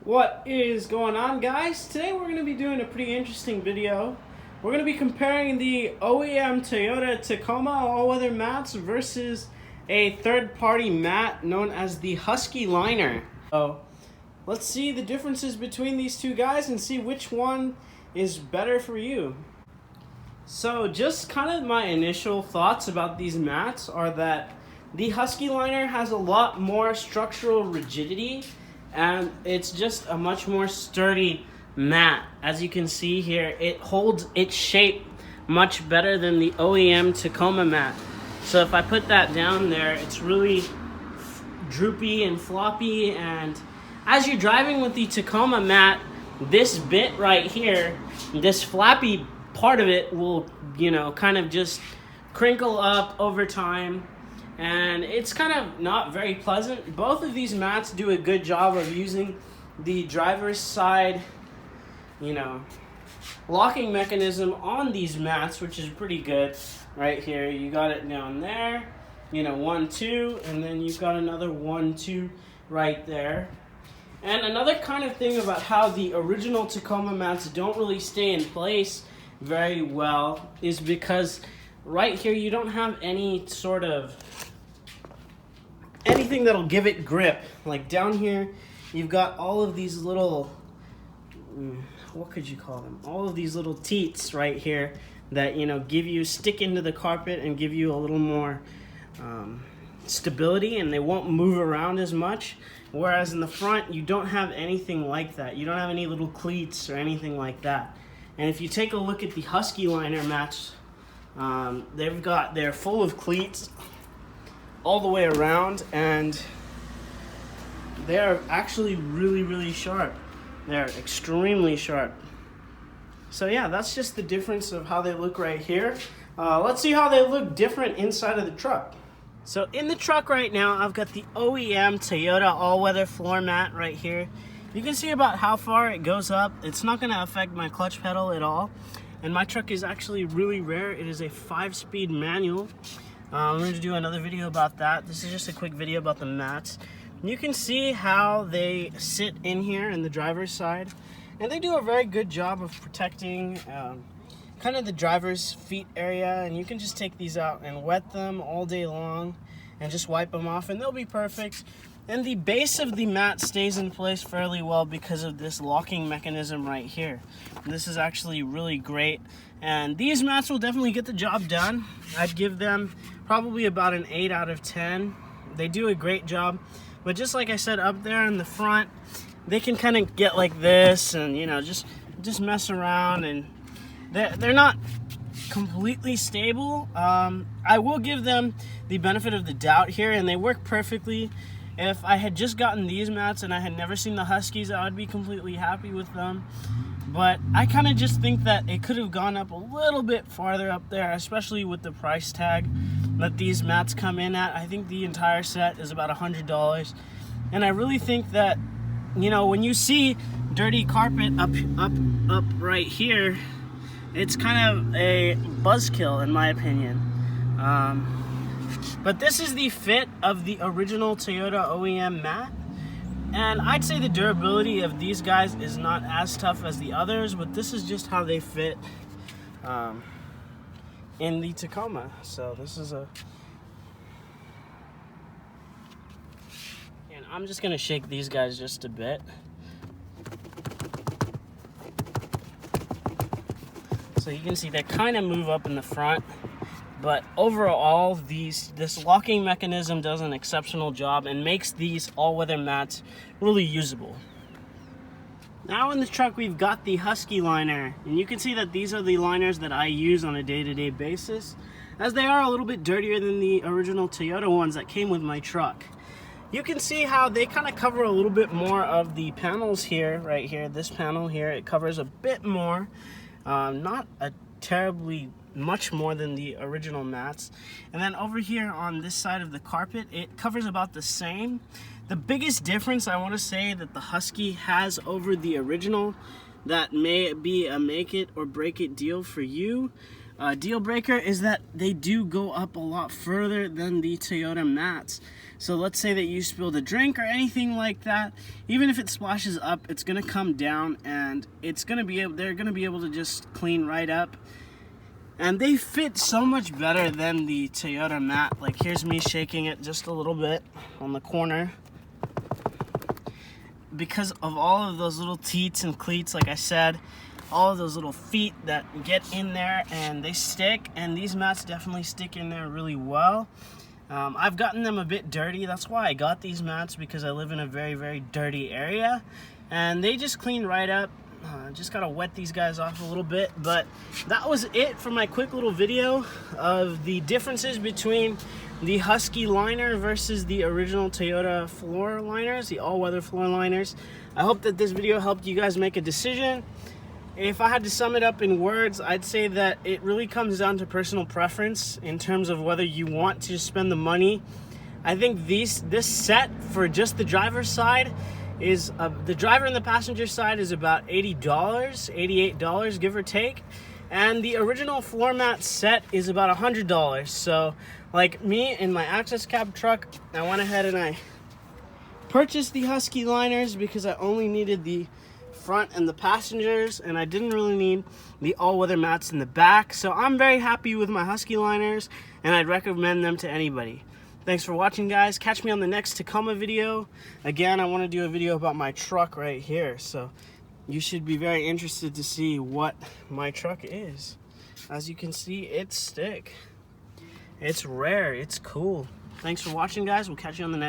What is going on, guys? Today we're going to be doing a pretty interesting video. We're going to be comparing the OEM Toyota Tacoma all-weather mats versus a third-party mat known as the Husky liner. So let's see the differences between these two guys and see which one is better for you. So just kind of my initial thoughts about these mats are that the Husky liner has a lot more structural rigidity and it's just a much more sturdy mat. As you can see here, it holds its shape much better than the OEM Tacoma mat. So if I put that down there, it's really droopy and floppy, and as you're driving with the Tacoma mat, this bit right here, this flappy part of it will, kind of just crinkle up over time. And it's kind of not very pleasant. Both of these mats do a good job of using the driver's side, locking mechanism on these mats, which is pretty good. Right here, you got it down there, 1, 2, and then you've got another 1, 2 right there. And another kind of thing about how the original Tacoma mats don't really stay in place very well is because right here you don't have any sort of anything that'll give it grip. Like down here you've got all of these little what could you call them, all of these little teats right here that stick into the carpet and give you a little more stability, and they won't move around as much. Whereas in the front you don't have anything like that. You don't have any little cleats or anything like that. And if you take a look at the Husky liner mats, they're full of cleats all the way around, and they're actually really sharp. They're extremely sharp. So yeah, that's just the difference of how they look right here. Let's see how they look different inside of the truck. So in the truck right now, I've got the OEM Toyota all-weather floor mat right here. You can see about how far it goes up. It's not going to affect my clutch pedal at all. And my truck is actually really rare. It is a 5-speed manual. I'm going to do another video about that. This is just a quick video about the mats. You can see how they sit in here in the driver's side, and they do a very good job of protecting kind of the driver's feet area. And you can just take these out and wet them all day long and just wipe them off and they'll be perfect. And the base of the mat stays in place fairly well because of this locking mechanism right here. This is actually really great, and these mats will definitely get the job done. I'd give them probably about an 8 out of 10. They do a great job, but just like I said, up there in the front, they can kind of get like this and just mess around, and they're not completely stable. I will give them the benefit of the doubt here, and they work perfectly. If I had just gotten these mats and I had never seen the Huskies, I would be completely happy with them. But I kind of just think that it could have gone up a little bit farther up there, especially with the price tag that these mats come in at. I think the entire set is about $100. And I really think that, when you see dirty carpet up right here, it's kind of a buzzkill in my opinion. But this is the fit of the original Toyota OEM mat. And I'd say the durability of these guys is not as tough as the others, but this is just how they fit in the Tacoma. So this is and I'm just gonna shake these guys just a bit. So you can see they kind of move up in the front. But overall, this locking mechanism does an exceptional job and makes these all-weather mats really usable. Now in the truck, we've got the Husky liner, and you can see that these are the liners that I use on a day-to-day basis, as they are a little bit dirtier than the original Toyota ones that came with my truck. You can see how they kind of cover a little bit more of the panels here, right here. This panel here, it covers a bit more, not a terribly much more than the original mats. And then over here on this side of the carpet, it covers about the same. The biggest difference I want to say that the Husky has over the original that may be a make it or break it deal for you deal breaker is that they do go up a lot further than the Toyota mats. So let's say that you spilled a drink or anything like that, even if it splashes up, it's gonna come down and it's gonna be able, they're gonna be able to just clean right up. And they fit so much better than the Toyota mat. Like, here's me shaking it just a little bit on the corner. Because of all of those little teats and cleats, like I said, all of those little feet that get in there and they stick, and these mats definitely stick in there really well. I've gotten them a bit dirty. That's why I got these mats, because I live in a very, very dirty area, and they just clean right up. Just gotta wet these guys off a little bit. But that was it for my quick little video of the differences between the Husky liner versus the original Toyota floor liners, the all-weather floor liners. I hope that this video helped you guys make a decision. If I had to sum it up in words, I'd say that it really comes down to personal preference in terms of whether you want to spend the money. I think this set for just the driver's side is, the driver and the passenger side is about $80, $88, give or take. And the original floor mat set is about $100. So, like me in my access cab truck, I went ahead and I purchased the Husky liners because I only needed the front and the passengers, and I didn't really need the all-weather mats in the back. So I'm very happy with my Husky liners, and I'd recommend them to anybody. Thanks for watching, guys. Catch me on the next Tacoma video. Again, I want to do a video about my truck right here, so you should be very interested to see what my truck is. As you can see, it's stick. It's rare, it's cool. Thanks for watching, guys. We'll catch you on the next